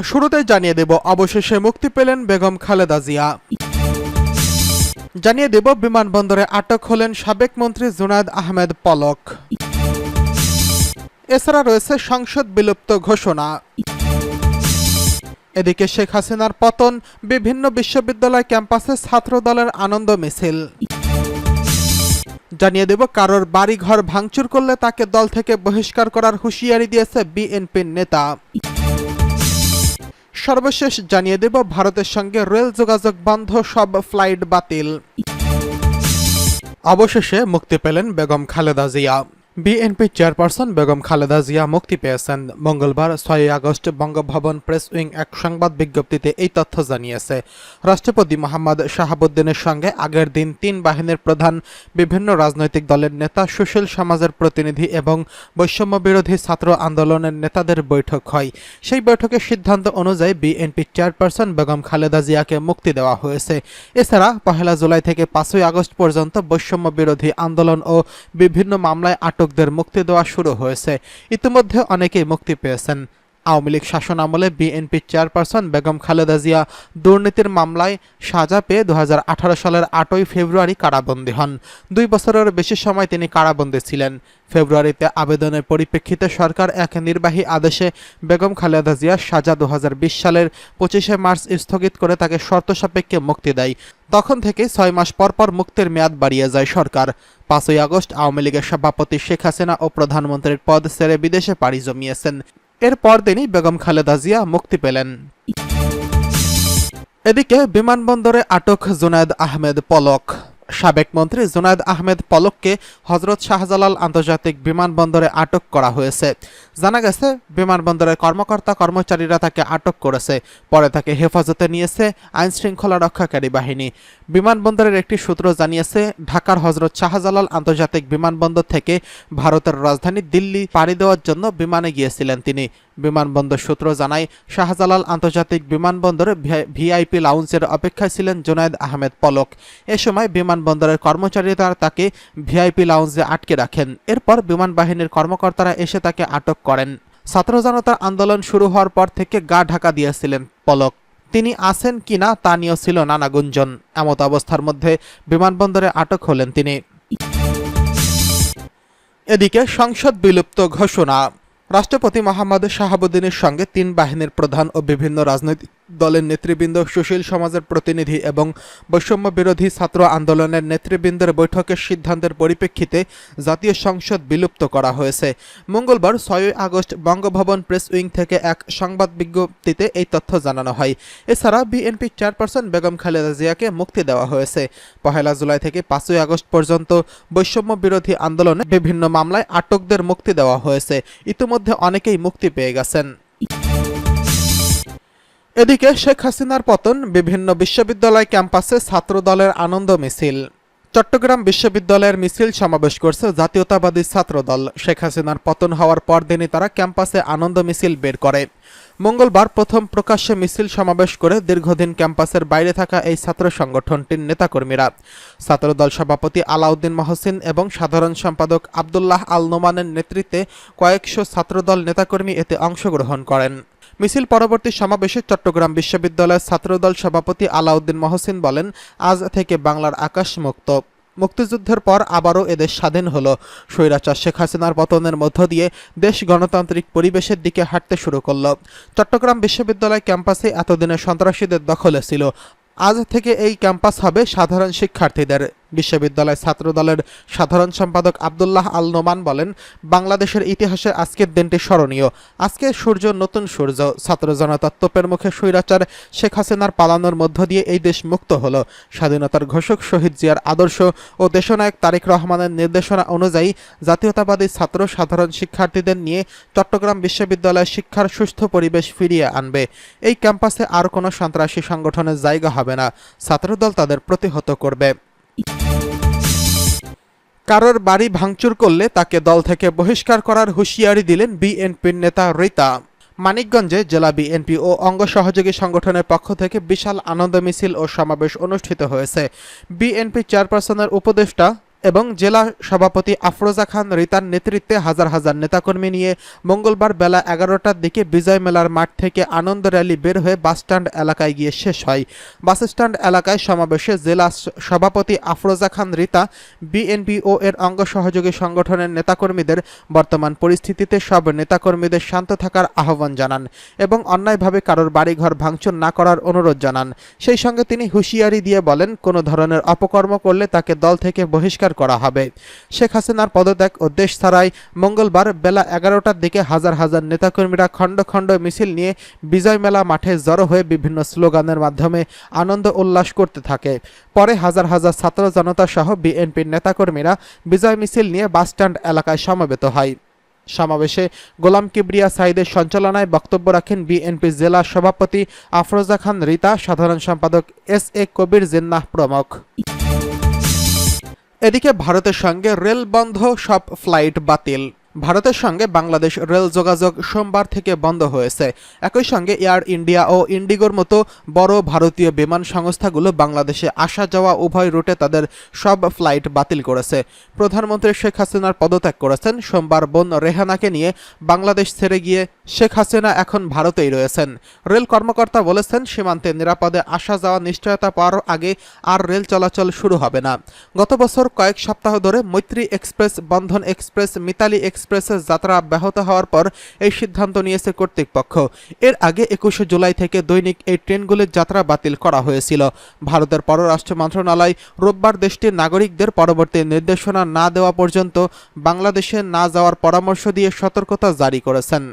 শুরুতেই জানিয়ে দেব অবশেষে মুক্তি পেলেন বেগম খালেদা জিয়া। জানিয়ে দেব বিমানবন্দরে আটক হলেন সাবেক মন্ত্রী জুনায়েদ আহমেদ পলক। এছাড়া রয়েছে সংসদ বিলুপ্ত ঘোষণা। এদিকে শেখ হাসিনার পতন, বিভিন্ন বিশ্ববিদ্যালয় ক্যাম্পাসে ছাত্রদলের আনন্দ মিছিল। জানিয়ে দেব কারোর বাড়িঘর ভাঙচুর করলে তাকে দল থেকে বহিষ্কার করার হুঁশিয়ারি দিয়েছে বিএনপির নেতা। সর্বশেষ জানিয়ে দেব ভারতের সঙ্গে রেল যোগাযোগ বন্ধ, সব ফ্লাইট বাতিল। অবশেষে মুক্তি পেলেন বেগম খালেদা জিয়া। বিএনপি চেয়ারপারসন বেগম খালেদা জিয়া মুক্তি পেয়েছেন। মঙ্গলবার 6 আগস্ট বঙ্গভবন প্রেস উইং এক সংবাদ বিজ্ঞপ্তিতে এই তথ্য জানিয়েছে। রাষ্ট্রপতি মোহাম্মদ শাহাবুদ্দিনের সঙ্গে আগের দিন 3 বাহিনীর প্রধান, বিভিন্ন রাজনৈতিক দলের নেতা, সুশীল সমাজের প্রতিনিধি এবং বৈষম্য বিরোধী ছাত্র আন্দোলনের নেতাদের বৈঠক হয়। সেই বৈঠকের সিদ্ধান্ত অনুযায়ী বিএনপি চেয়ারপারসন বেগম খালেদা জিয়াকে মুক্তি দেওয়া হয়েছে। এছাড়া 1 জুলাই থেকে 5 আগস্ট পর্যন্ত বৈষম্য বিরোধী আন্দোলন ও বিভিন্ন মামলায় আটকদের মুক্তি দেওয়া শুরু হয়েছে। ইতিমধ্যে অনেকেই মুক্তি পেয়েছেন। আওয়ামী লীগ শাসন আমলে বিএনপি চেয়ারপারসন বেগম খালেদা জিয়া দুর্নীতির মামলায় সাজা পেয়ে 2018 সালের 8 ফেব্রুয়ারি কারাবন্দী হন। 2 বছরের বেশি সময় তিনি কারাবন্দী ছিলেন। ফেব্রুয়ারিতে আবেদনের পরিপ্রেক্ষিতে সরকার এক নির্বাহী আদেশে বেগম খালেদা জিয়ার সাজা 2020 সালের 25 মার্চ স্থগিত করে তাকে শর্ত সাপেক্ষে মুক্তি দেয়। তখন থেকে 6 মাস পর পর মুক্তির মেয়াদ বাড়িয়ে যায় সরকার। 5 আগস্ট আওয়ামী লীগের সভাপতি শেখ হাসিনা ও প্রধানমন্ত্রীর পদ ছেড়ে বিদেশে পাড়ি জমিয়েছেন। এর পরদিনই বেগম খালেদা জিয়া মুক্তি পেলেন। এদিকে বিমানবন্দরে আটক জুনায়েদ আহমেদ পলক। সাবেক মন্ত্রী জুনায়েদ আহমেদ পলককে হযরত শাহজালাল আন্তর্জাতিক বিমানবন্দরে আটক করা হয়েছে। জানা গেছে বিমানবন্দরের কর্মকর্তা কর্মচারীরা তাকে আটক করেছে। পরে তাকে হেফাজতে নিয়েছে আইনশৃঙ্খলা রক্ষাকারী বাহিনী। বিমানবন্দরের একটি সূত্র জানিয়েছে, ঢাকার হযরত শাহজালাল আন্তর্জাতিক বিমানবন্দর থেকে ভারতের রাজধানী দিল্লি পাড়ি দেওয়ার জন্য বিমানে গিয়েছিলেন তিনি। বিমানবন্দর সূত্র জানায়, শাহজালাল আন্তর্জাতিক বিমানবন্দরে ভিআইপি লাউঞ্জের অপেক্ষায় ছিলেন জুনায়েদ আহমেদ পলক। এ সময় বিমানবন্দরের কর্মচারীরা তাকে ভিআইপি লাউঞ্জে আটকে রাখেন। এরপর বিমান বাহিনীর কর্মকর্তারা এসে তাকে আটক করেন। ছাত্র জনতার আন্দোলন শুরু হওয়ার পর থেকে গা ঢাকা দিয়েছিলেন পলক। তিনি আছেন কিনা তা নিয়েও ছিল নানা গুঞ্জন। এমত অবস্থার মধ্যে বিমানবন্দরে আটক হলেন তিনি। এদিকে সংসদ বিলুপ্ত ঘোষণা। রাষ্ট্রপতি মোহাম্মদ শাহাবুদ্দিনের সঙ্গে 3 বাহিনীর প্রধান ও বিভিন্ন রাজনৈতিক দলের নেতৃবৃন্দ, সুশীল সমাজের প্রতিনিধি এবং বৈষম্য বিরোধী ছাত্র আন্দোলনের নেতৃবৃন্দের বৈঠকের সিদ্ধান্তের পরিপ্রেক্ষিতে জাতীয় সংসদ বিলুপ্ত করা হয়েছে। মঙ্গলবার 6 আগস্ট বঙ্গভবন প্রেস উইং থেকে এক সংবাদ বিজ্ঞপ্তিতে এই তথ্য জানানো হয়। এছাড়া বিএনপি চেয়ারপারসন বেগম খালেদা জিয়াকে মুক্তি দেওয়া হয়েছে। 1 জুলাই থেকে 5 আগস্ট পর্যন্ত বৈষম্য বিরোধী আন্দোলনে বিভিন্ন মামলায় আটকদের মুক্তি দেওয়া হয়েছে। ইতিমধ্যে অনেকেই মুক্তি পেয়ে গেছেন। এদিকে শেখ হাসিনার পতন, বিভিন্ন বিশ্ববিদ্যালয় ক্যাম্পাসে ছাত্রদলের আনন্দ মিছিল। চট্টগ্রাম বিশ্ববিদ্যালয়ের মিছিল সমাবেশ করছে জাতীয়তাবাদী ছাত্রদল। শেখ হাসিনার পতন হওয়ার পরদিনই তারা ক্যাম্পাসে আনন্দ মিছিল বের করে। মঙ্গলবার প্রথম প্রকাশ্যে মিছিল সমাবেশ করে দীর্ঘদিন ক্যাম্পাসের বাইরে থাকা এই ছাত্র সংগঠনটির নেতাকর্মীরা ছাত্রদল সভাপতি আলাউদ্দিন মহসিন এবং সাধারণ সম্পাদক আব্দুল্লাহ আল নোমানের নেতৃত্বে কয়েকশো ছাত্রদল নেতাকর্মী এতে অংশগ্রহণ করেন। মিছিল পরবর্তী সমাবেশে চট্টগ্রাম বিশ্ববিদ্যালয়ের ছাত্রদল সভাপতি আলাউদ্দিন মহসিন বলেন, আজ থেকে বাংলার আকাশ মুক্ত। মুক্তিযুদ্ধের পর আবারও এদেশ স্বাধীন হলো। স্বৈরাচার শেখ হাসিনার পতনের মধ্য দিয়ে দেশ গণতান্ত্রিক পরিবেশের দিকে হাঁটতে শুরু করল। চট্টগ্রাম বিশ্ববিদ্যালয় ক্যাম্পাসে এতদিনে সন্ত্রাসীদের দখলে ছিল। আজ থেকে এই ক্যাম্পাস হবে সাধারণ শিক্ষার্থীদের। বিশ্ববিদ্যালয় ছাত্রদলের সাধারণ সম্পাদক আব্দুল্লাহ আল নোমান বলেন, বাংলাদেশের ইতিহাসে আজকের দিনটি স্মরণীয়। আজকে সূর্য নতুন সূর্য। ছাত্র জনতার তোপের মুখে স্বৈরাচার শেখ হাসিনার পালানোর মধ্য দিয়ে এই দেশ মুক্ত হলো। স্বাধীনতার ঘোষক শহীদ জিয়ার আদর্শ ও দেশনায়ক তারেক রহমানের নির্দেশনা অনুযায়ী জাতীয়তাবাদী ছাত্র সাধারণ শিক্ষার্থীদের নিয়ে চট্টগ্রাম বিশ্ববিদ্যালয়ে শিক্ষার সুস্থ পরিবেশ ফিরিয়ে আনবে। এই ক্যাম্পাসে আর কোনো সন্ত্রাসী সংগঠনের জায়গা হবে না। ছাত্রদল তাদের প্রতিহত করবে। কারোর বাড়ি ভাঙচুর করলে তাকে দল থেকে বহিষ্কার করার হুঁশিয়ারি দিলেন বিএনপির নেতা রিতা। মানিকগঞ্জে জেলা বিএনপি ও অঙ্গ সহযোগী সংগঠনের পক্ষ থেকে বিশাল আনন্দ মিছিল ও সমাবেশ অনুষ্ঠিত হয়েছে। বিএনপি চেয়ারপারসনের উপদেষ্টা এবং জেলা সভাপতি আফরোজা খান রিতার নেতৃত্বে হাজার হাজার নেতাকর্মী নিয়ে মঙ্গলবার বেলা 11টার দিকে বিজয় মেলার মাঠ থেকে আনন্দ র্যালি বের হয়ে বাসস্ট্যান্ড এলাকায় গিয়ে শেষ হয়। বাসস্ট্যান্ড এলাকায় সমাবেশে জেলা সভাপতি আফরোজা খান রিতা বিএনপিও এর অঙ্গ সহযোগী সংগঠনের নেতাকর্মীদের বর্তমান পরিস্থিতিতে সব নেতাকর্মীদের শান্ত থাকার আহ্বান জানান এবং অন্যায়ভাবে কারোর বাড়িঘর ভাঙচুর না করার অনুরোধ জানান। সেই সঙ্গে তিনি হুঁশিয়ারি দিয়ে বলেন, কোনো ধরনের অপকর্ম করলে তাকে দল থেকে বহিষ্কার করা হবে। শেখ হাসিনার পদত্যাগ ও দেশ ছাড়াই মঙ্গলবার বেলা 11টার দিকে হাজার হাজার নেতাকর্মীরা খণ্ড খণ্ড মিছিল নিয়ে বিজয় মেলা মাঠে জড়ো হয়ে বিভিন্ন স্লোগানের মাধ্যমে আনন্দ উল্লাস করতে থাকে। পরে হাজার হাজার ছাত্র জনতা সহ বিএনপির নেতাকর্মীরা বিজয় মিছিল নিয়ে বাসস্ট্যান্ড এলাকায় সমবেত হয়। সমাবেশে গোলাম কিবরিয়া সাইদের সঞ্চালনায় বক্তব্য রাখেন বিএনপি জেলা সভাপতি আফরোজা খান রিতা, সাধারণ সম্পাদক এস.এ. কবির জিন্নাহ প্রমুখ। এদিকে ভারতের সঙ্গে রেল বন্ধ, সব ফ্লাইট বাতিল। ভারতের সঙ্গে বাংলাদেশ রেল যোগাযোগ সোমবার থেকে বন্ধ হয়েছে। একই সঙ্গে এয়ার ইন্ডিয়া ও ইন্ডিগোর মতো বড় ভারতীয় বিমান সংস্থাগুলো বাংলাদেশে আসা যাওয়া উভয় রুটে তাদের সব ফ্লাইট বাতিল করেছে। প্রধানমন্ত্রী শেখ হাসিনার পদত্যাগ করেছেন। সোমবার বোন রেহানাকে নিয়ে বাংলাদেশ ছেড়ে গিয়ে শেখ হাসিনা এখন ভারতেই রয়েছেন। রেল কর্মকর্তা বলেছেন, সীমান্তে নিরাপদে আসা যাওয়া নিশ্চয়তা পাওয়ার আগে আর রেল চলাচল শুরু হবে না। গত বছর কয়েক সপ্তাহ ধরে মৈত্রী এক্সপ্রেস, বন্ধন এক্সপ্রেস, মিতালি এক্সপ্রেসের যাত্রা ব্যাহত হওয়ার পর এই সিদ্ধান্ত নিয়েছে কর্তৃপক্ষ। এর আগে 21শে জুলাই থেকে দৈনিক এই ট্রেনগুলির যাত্রা বাতিল করা হয়েছিল। ভারতের পররাষ্ট্র মন্ত্রণালয় রোববার দেশটির নাগরিকদের পরবর্তী নির্দেশনা না দেওয়া পর্যন্ত বাংলাদেশে না যাওয়ার পরামর্শ দিয়ে সতর্কতা জারি করেছেন।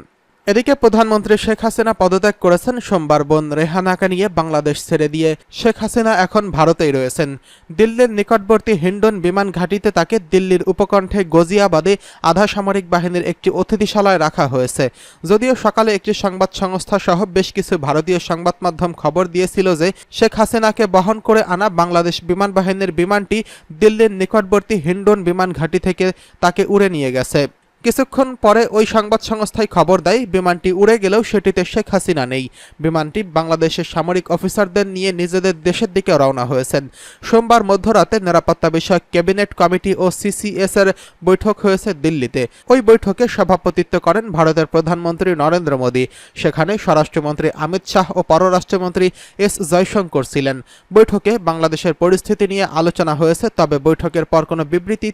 এদিকে প্রধানমন্ত্রী শেখ হাসিনা পদত্যাগ করেছেন। সোমবার বোন রেহানাকে নিয়ে বাংলাদেশ ছেড়ে দিয়ে শেখ হাসিনা এখন ভারতেই রয়েছেন। দিল্লির নিকটবর্তী হিন্ডন বিমান ঘাঁটিতে তাকে দিল্লির উপকণ্ঠে গজিয়াবাদে আধা সামরিক বাহিনীর একটি অতিথিশালায় রাখা হয়েছে। যদিও সকালে একটি সংবাদ সংস্থা সহ বেশ কিছু ভারতীয় সংবাদ মাধ্যম খবর দিয়েছিল যে শেখ হাসিনাকে বহন করে আনা বাংলাদেশ বিমান বাহিনীর বিমানটি দিল্লির নিকটবর্তী হিন্ডন বিমান ঘাঁটি থেকে তাকে উড়ে নিয়ে গেছে। কিছুক্ষণ পরে ওই সংবাদ সংস্থায় খবর দেয় বিমানটি উড়ে গেলেও সেটিতে শেখ হাসিনা নেই। বিমানটি বাংলাদেশের সামরিক অফিসারদের নিয়ে নিজেদের দেশের দিকে রওনা হয়েছেন। সোমবার মধ্যরাতে নিরাপত্তা বিষয়ক ক্যাবিনেট কমিটি ও সিসিএস এর বৈঠক হয়েছে দিল্লিতে। ওই বৈঠকে সভাপতিত্ব করেন ভারতের প্রধানমন্ত্রী নরেন্দ্র মোদী। সেখানে স্বরাষ্ট্রমন্ত্রী অমিত শাহ ও পররাষ্ট্রমন্ত্রী এস জয়শঙ্কর ছিলেন। বৈঠকে বাংলাদেশের পরিস্থিতি নিয়ে আলোচনা হয়েছে, তবে বৈঠকের পর কোনো বিবৃতি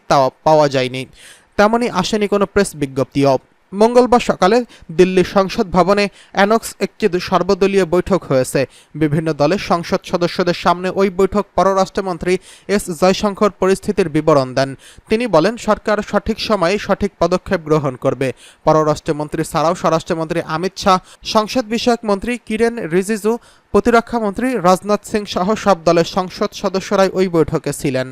পাওয়া যায়নি। তেমনই আসেনি কোনো প্রেস বিজ্ঞপ্তিও। মঙ্গলবার সকালে দিল্লির সংসদ ভবনে অ্যানক্স একটি সর্বদলীয় বৈঠক হয়েছে। বিভিন্ন দলের সংসদ সদস্যদের সামনে ওই বৈঠক পররাষ্ট্রমন্ত্রী এস জয়শঙ্কর পরিস্থিতির বিবরণ দেন। তিনি বলেন, সরকার সঠিক সময়ে সঠিক পদক্ষেপ গ্রহণ করবে। পররাষ্ট্রমন্ত্রী ছাড়াও স্বরাষ্ট্রমন্ত্রী অমিত শাহ, সংসদ বিষয়ক মন্ত্রী কিরেন রিজিজু, প্রতিরক্ষা মন্ত্রী রাজনাথ সিং সহ সব দলের সংসদ সদস্যরাই ওই বৈঠকে ছিলেন।